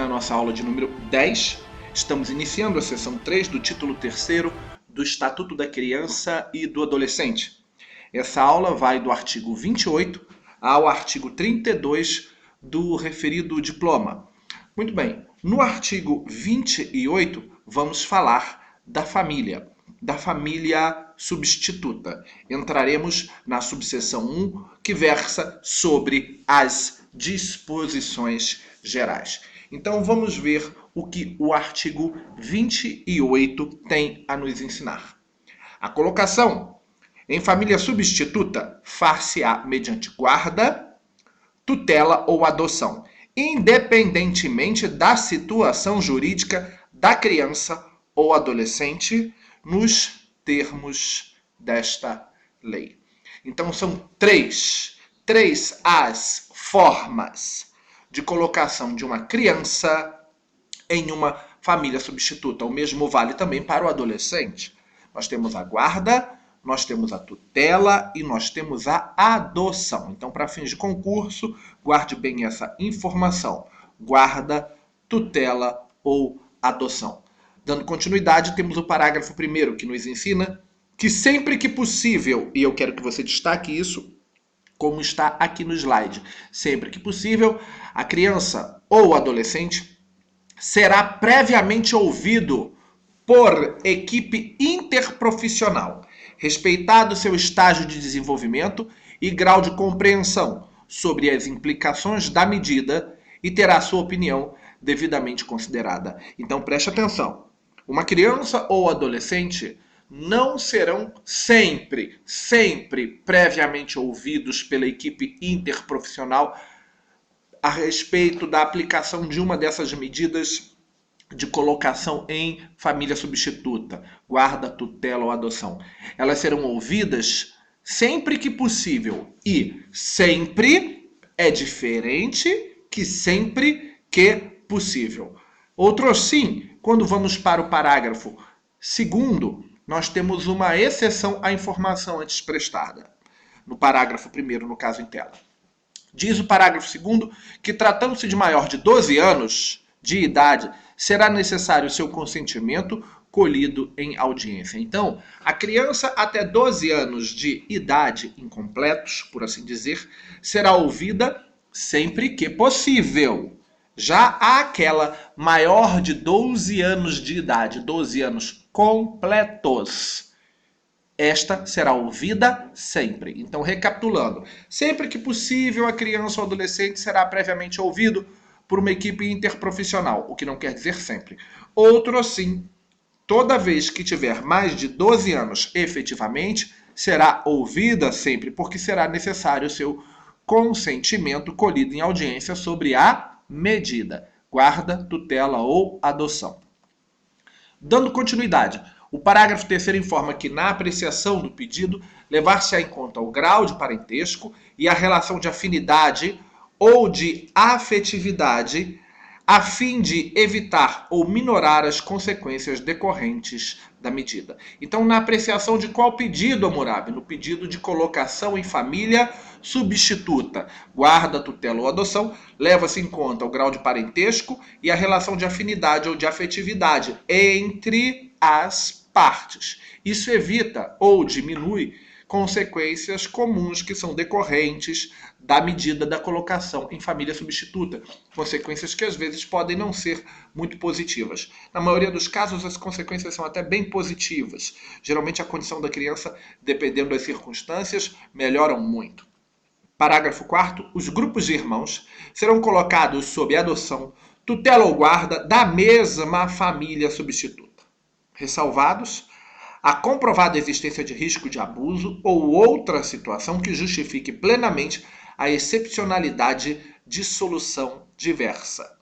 na nossa aula de número 10. Estamos iniciando a seção 3 do título 3º do Estatuto da Criança e do Adolescente. Essa aula vai do artigo 28 ao artigo 32 do referido diploma. Muito bem, no artigo 28 vamos falar da família substituta. Entraremos na subseção 1, que versa sobre as disposições gerais. Então vamos ver o que o artigo 28 tem a nos ensinar. A colocação em família substituta far-se-á mediante guarda, tutela ou adoção, independentemente da situação jurídica da criança ou adolescente, nos termos desta lei. Então são três as formas de colocação de uma criança em uma família substituta. O mesmo vale também para o adolescente. Nós temos a guarda, nós temos a tutela e nós temos a adoção. Então, para fins de concurso, guarde bem essa informação. Guarda, tutela ou adoção. Dando continuidade, temos o parágrafo 1º, que nos ensina que sempre que possível, e eu quero que você destaque isso, como está aqui no slide, sempre que possível, a criança ou adolescente será previamente ouvido por equipe interprofissional, respeitado seu estágio de desenvolvimento e grau de compreensão sobre as implicações da medida e terá sua opinião devidamente considerada. Então preste atenção. Uma criança ou adolescente não serão sempre previamente ouvidos pela equipe interprofissional a respeito da aplicação de uma dessas medidas de colocação em família substituta, guarda, tutela ou adoção. Elas serão ouvidas sempre que possível e sempre é diferente que sempre que possível. Outro sim, quando vamos para o parágrafo 2º, nós temos uma exceção à informação antes prestada. No parágrafo 1º, no caso em tela. Diz o parágrafo 2º que, tratando-se de maior de 12 anos de idade, será necessário seu consentimento colhido em audiência. Então, a criança até 12 anos de idade, incompletos, por assim dizer, será ouvida sempre que possível. Já aquela maior de 12 anos de idade, 12 anos completos, esta será ouvida sempre. Então, recapitulando, sempre que possível, a criança ou adolescente será previamente ouvido por uma equipe interprofissional, o que não quer dizer sempre. Outro sim, toda vez que tiver mais de 12 anos efetivamente, será ouvida sempre, porque será necessário seu consentimento colhido em audiência sobre a medida, guarda, tutela ou adoção. Dando continuidade, o parágrafo 3º informa que, na apreciação do pedido, levar-se-á em conta o grau de parentesco e a relação de afinidade ou de afetividade, a fim de evitar ou minorar as consequências decorrentes da medida. Então, na apreciação de qual pedido, Hammurabi? No pedido de colocação em família substituta, guarda, tutela ou adoção, leva-se em conta o grau de parentesco e a relação de afinidade ou de afetividade entre as partes. Isso evita ou diminui consequências comuns que são decorrentes da medida da colocação em família substituta. Consequências que às vezes podem não ser muito positivas. Na maioria dos casos, as consequências são até bem positivas. Geralmente a condição da criança, dependendo das circunstâncias, melhoram muito. Parágrafo 4º. Os grupos de irmãos serão colocados sob adoção, tutela ou guarda da mesma família substituta. Ressalvados a comprovada existência de risco de abuso ou outra situação que justifique plenamente a excepcionalidade de solução diversa,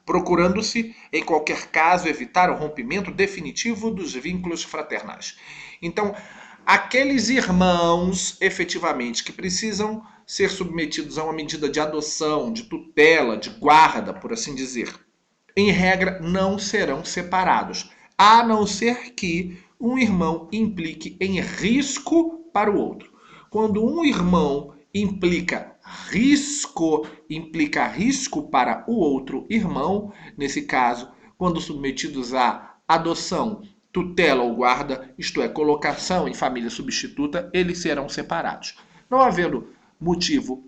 procurando-se, em qualquer caso, evitar o rompimento definitivo dos vínculos fraternais. Então, aqueles irmãos, efetivamente, que precisam ser submetidos a uma medida de adoção, de tutela, de guarda, por assim dizer, em regra, não serão separados, a não ser que um irmão implique em risco para o outro. Quando um irmão implica risco implica risco para o outro irmão, nesse caso, quando submetidos à adoção, tutela ou guarda, isto é, colocação em família substituta, eles serão separados. Não havendo motivo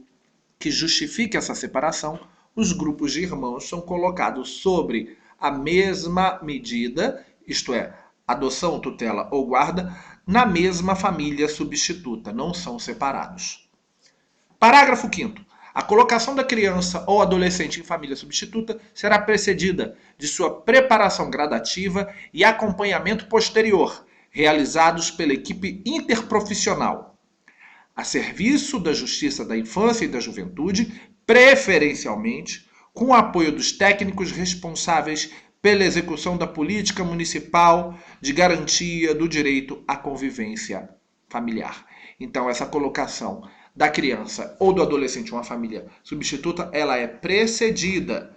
que justifique essa separação, os grupos de irmãos são colocados sobre a mesma medida, isto é, adoção, tutela ou guarda, na mesma família substituta, não são separados. Parágrafo 5º. A colocação da criança ou adolescente em família substituta será precedida de sua preparação gradativa e acompanhamento posterior, realizados pela equipe interprofissional, a serviço da Justiça da Infância e da Juventude, preferencialmente com o apoio dos técnicos responsáveis pela execução da política municipal de garantia do direito à convivência familiar. Então, essa colocação da criança ou do adolescente em uma família substituta, ela é precedida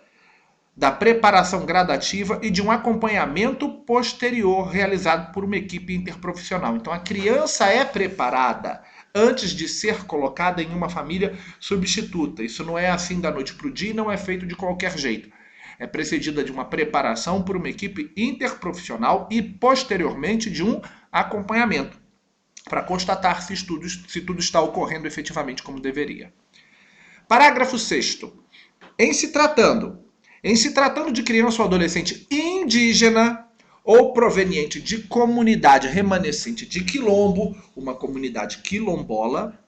da preparação gradativa e de um acompanhamento posterior realizado por uma equipe interprofissional. Então, a criança é preparada antes de ser colocada em uma família substituta. Isso não é assim da noite para o dia e não é feito de qualquer jeito. É precedida de uma preparação por uma equipe interprofissional e, posteriormente, de um acompanhamento para constatar se tudo está ocorrendo efetivamente como deveria. Parágrafo 6º. Em se tratando de criança ou adolescente indígena ou proveniente de comunidade remanescente de quilombo, uma comunidade quilombola,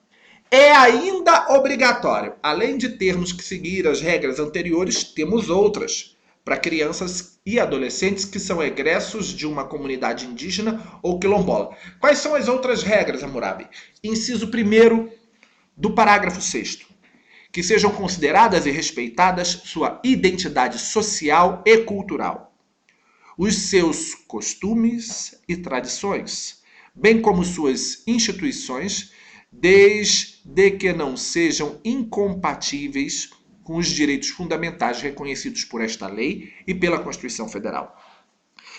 é ainda obrigatório, além de termos que seguir as regras anteriores, temos outras, para crianças e adolescentes que são egressos de uma comunidade indígena ou quilombola. Quais são as outras regras, Hammurabi? Inciso 1º do parágrafo 6º. Que sejam consideradas e respeitadas sua identidade social e cultural, os seus costumes e tradições, bem como suas instituições, desde que não sejam incompatíveis com os direitos fundamentais reconhecidos por esta lei e pela Constituição Federal.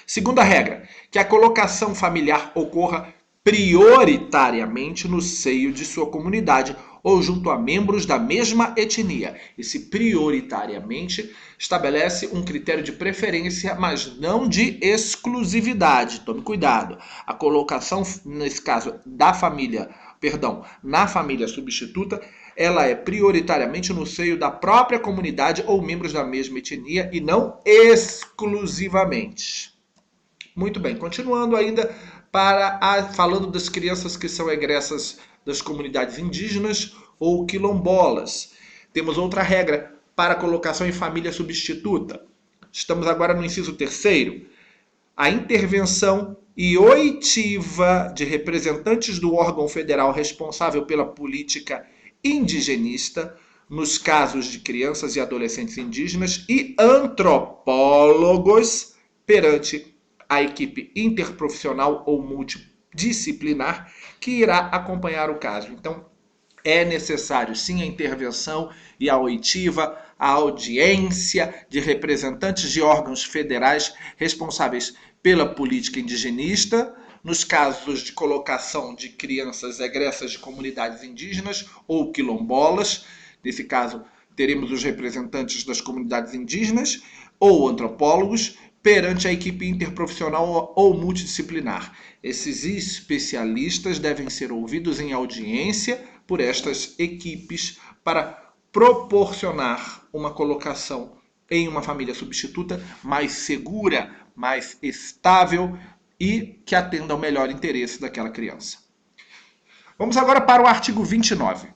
Segunda regra, que a colocação familiar ocorra prioritariamente no seio de sua comunidade ou junto a membros da mesma etnia. Esse prioritariamente estabelece um critério de preferência, mas não de exclusividade. Tome cuidado. A colocação, nesse caso, na família substituta, ela é prioritariamente no seio da própria comunidade ou membros da mesma etnia e não exclusivamente. Muito bem, continuando ainda falando das crianças que são egressas das comunidades indígenas ou quilombolas. Temos outra regra para a colocação em família substituta. Estamos agora no inciso 3º. A intervenção e oitiva de representantes do órgão federal responsável pela política indigenista nos casos de crianças e adolescentes indígenas e antropólogos perante a equipe interprofissional ou multidisciplinar que irá acompanhar o caso. Então, é necessário sim a intervenção e a oitiva, a audiência de representantes de órgãos federais responsáveis pela política indigenista, nos casos de colocação de crianças egressas de comunidades indígenas ou quilombolas. Nesse caso, teremos os representantes das comunidades indígenas ou antropólogos perante a equipe interprofissional ou multidisciplinar. Esses especialistas devem ser ouvidos em audiência por estas equipes para proporcionar uma colocação em uma família substituta mais segura, mais estável e que atenda ao melhor interesse daquela criança. Vamos agora para o artigo 29.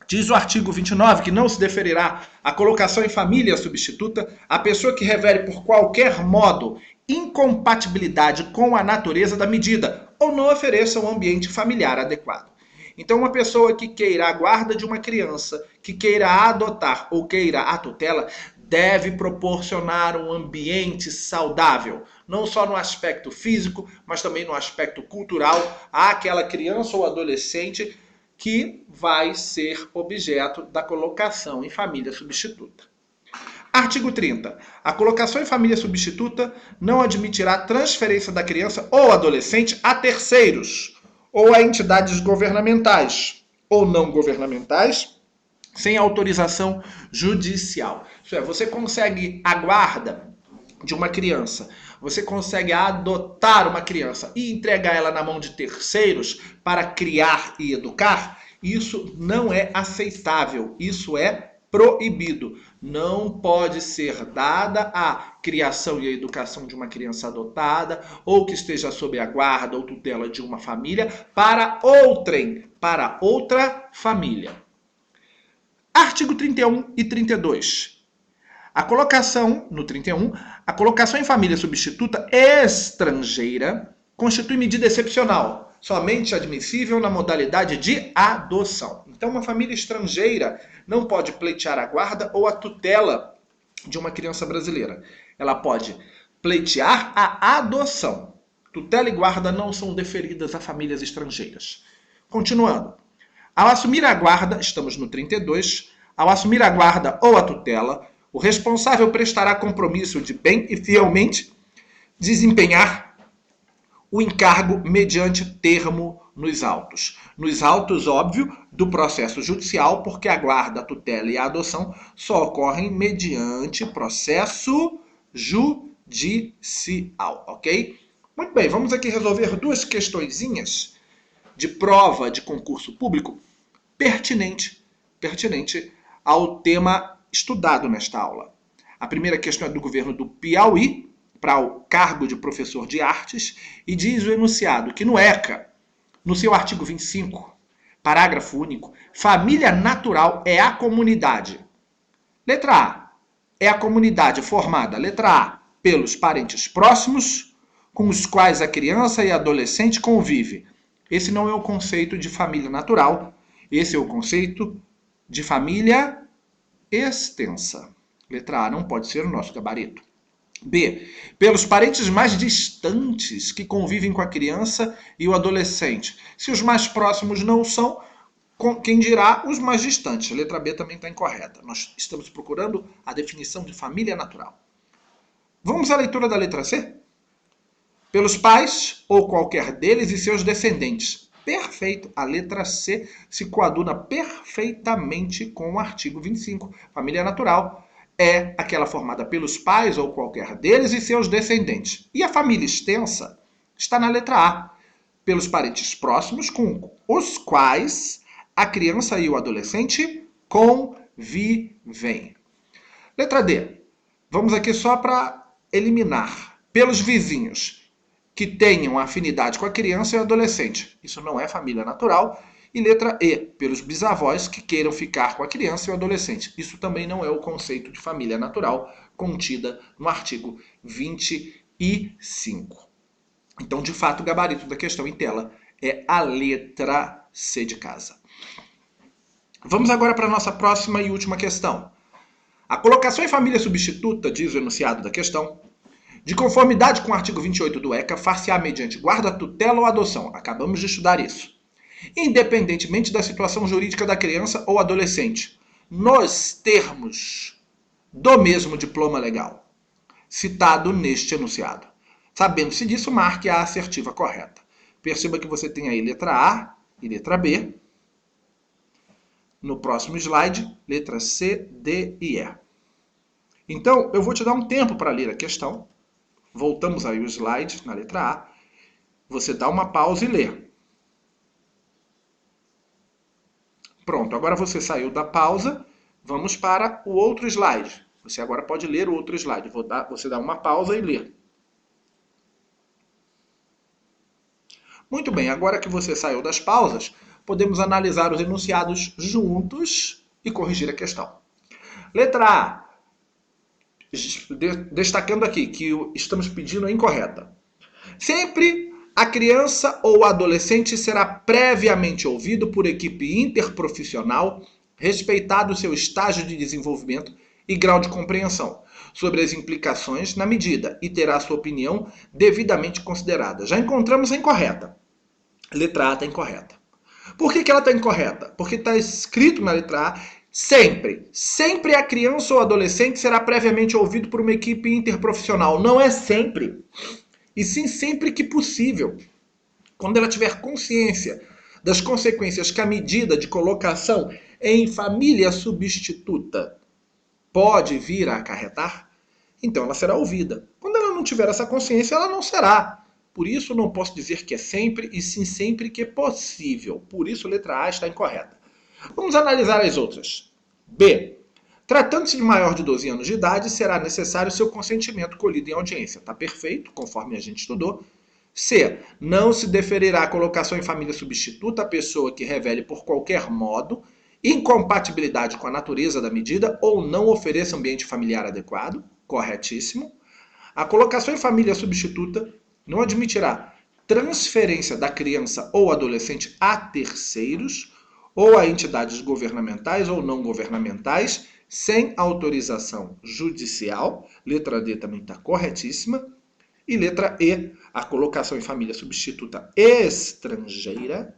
Diz o artigo 29 que não se deferirá a colocação em família substituta a pessoa que revele por qualquer modo incompatibilidade com a natureza da medida ou não ofereça um ambiente familiar adequado. Então, uma pessoa que queira a guarda de uma criança, que queira adotar ou queira a tutela, deve proporcionar um ambiente saudável, não só no aspecto físico, mas também no aspecto cultural, àquela criança ou adolescente que vai ser objeto da colocação em família substituta. Artigo 30. A colocação em família substituta não admitirá transferência da criança ou adolescente a terceiros ou a entidades governamentais ou não governamentais sem autorização judicial. Isso é, você consegue a guarda de uma criança, você consegue adotar uma criança e entregar ela na mão de terceiros para criar e educar, isso não é aceitável, isso é proibido. Não pode ser dada a criação e a educação de uma criança adotada ou que esteja sob a guarda ou tutela de uma família para outra família. Artigo 31 e 32. A colocação, no 31, a colocação em família substituta estrangeira constitui medida excepcional, somente admissível na modalidade de adoção. Então, uma família estrangeira não pode pleitear a guarda ou a tutela de uma criança brasileira. Ela pode pleitear a adoção. Tutela e guarda não são deferidas a famílias estrangeiras. Continuando. Ao assumir a guarda, estamos no 32, ao assumir a guarda ou a tutela, o responsável prestará compromisso de bem e fielmente desempenhar o encargo mediante termo nos autos. Nos autos, óbvio, do processo judicial, porque a guarda, a tutela e a adoção só ocorrem mediante processo judicial, ok? Muito bem, vamos aqui resolver duas questõezinhas de prova de concurso público pertinente ao tema estudado nesta aula. A primeira questão é do governo do Piauí, para o cargo de professor de artes, e diz o enunciado que no ECA, no seu artigo 25, parágrafo único, família natural é a comunidade. Letra A, é a comunidade formada, letra A, pelos parentes próximos, com os quais a criança e adolescente convive. Esse não é o conceito de família natural, esse é o conceito de família extensa. Letra A não pode ser o nosso gabarito. B, pelos parentes mais distantes que convivem com a criança e o adolescente. Se os mais próximos não são, quem dirá os mais distantes? A letra B também está incorreta. Nós estamos procurando a definição de família natural. Vamos à leitura da letra C? Pelos pais ou qualquer deles e seus descendentes. Perfeito. A letra C se coaduna perfeitamente com o artigo 25. Família natural é aquela formada pelos pais ou qualquer deles e seus descendentes. E a família extensa está na letra A. Pelos parentes próximos com os quais a criança e o adolescente convivem. Letra D. Vamos aqui só para eliminar. Pelos vizinhos que tenham afinidade com a criança e o adolescente. Isso não é família natural. E letra E, pelos bisavós que queiram ficar com a criança e o adolescente. Isso também não é o conceito de família natural contida no artigo 25. Então, de fato, o gabarito da questão em tela é a letra C de casa. Vamos agora para a nossa próxima e última questão. A colocação em família substituta, diz o enunciado da questão, de conformidade com o artigo 28 do ECA, far-se-á mediante guarda, tutela ou adoção. Acabamos de estudar isso. Independentemente da situação jurídica da criança ou adolescente, nos termos do mesmo diploma legal, citado neste enunciado. Sabendo-se disso, marque a assertiva correta. Perceba que você tem aí letra A e letra B. No próximo slide, letra C, D e E. Então, eu vou te dar um tempo para ler a questão. Voltamos aí o slide na letra A. Você dá uma pausa e lê. Pronto, agora você saiu da pausa. Vamos para o outro slide. Você agora pode ler o outro slide. Você dá uma pausa e lê. Muito bem, agora que você saiu das pausas, podemos analisar os enunciados juntos e corrigir a questão. Letra A. Destacando aqui que estamos pedindo a incorreta. Sempre a criança ou adolescente será previamente ouvido por equipe interprofissional, respeitado seu estágio de desenvolvimento e grau de compreensão sobre as implicações na medida e terá sua opinião devidamente considerada. Já encontramos a incorreta. Letra A está incorreta. Por que ela está incorreta? Porque está escrito na letra A sempre. Sempre a criança ou adolescente será previamente ouvido por uma equipe interprofissional. Não é sempre. E sim sempre que possível. Quando ela tiver consciência das consequências que a medida de colocação em família substituta pode vir a acarretar, então ela será ouvida. Quando ela não tiver essa consciência, ela não será. Por isso, não posso dizer que é sempre, e sim sempre que é possível. Por isso, letra A está incorreta. Vamos analisar as outras. B. Tratando-se de maior de 12 anos de idade, será necessário seu consentimento colhido em audiência. Está perfeito, conforme a gente estudou. C. Não se deferirá a colocação em família substituta a pessoa que revele por qualquer modo incompatibilidade com a natureza da medida ou não ofereça ambiente familiar adequado. Corretíssimo. A colocação em família substituta não admitirá transferência da criança ou adolescente a terceiros ou a entidades governamentais ou não governamentais sem autorização judicial. Letra D também está corretíssima. E letra E, a colocação em família substituta estrangeira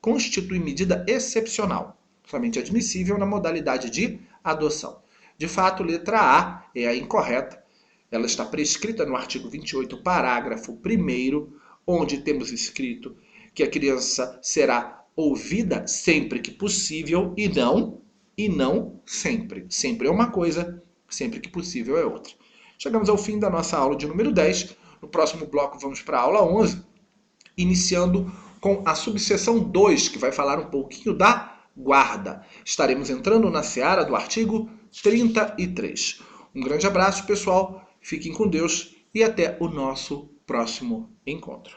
constitui medida excepcional, somente admissível na modalidade de adoção. De fato, letra A é a incorreta. Ela está prescrita no artigo 28, parágrafo 1º, onde temos escrito que a criança será ouvida sempre que possível e não sempre. Sempre é uma coisa, sempre que possível é outra. Chegamos ao fim da nossa aula de número 10. No próximo bloco vamos para a aula 11, iniciando com a subseção 2, que vai falar um pouquinho da guarda. Estaremos entrando na seara do artigo 33. Um grande abraço, pessoal. Fiquem com Deus e até o nosso próximo encontro.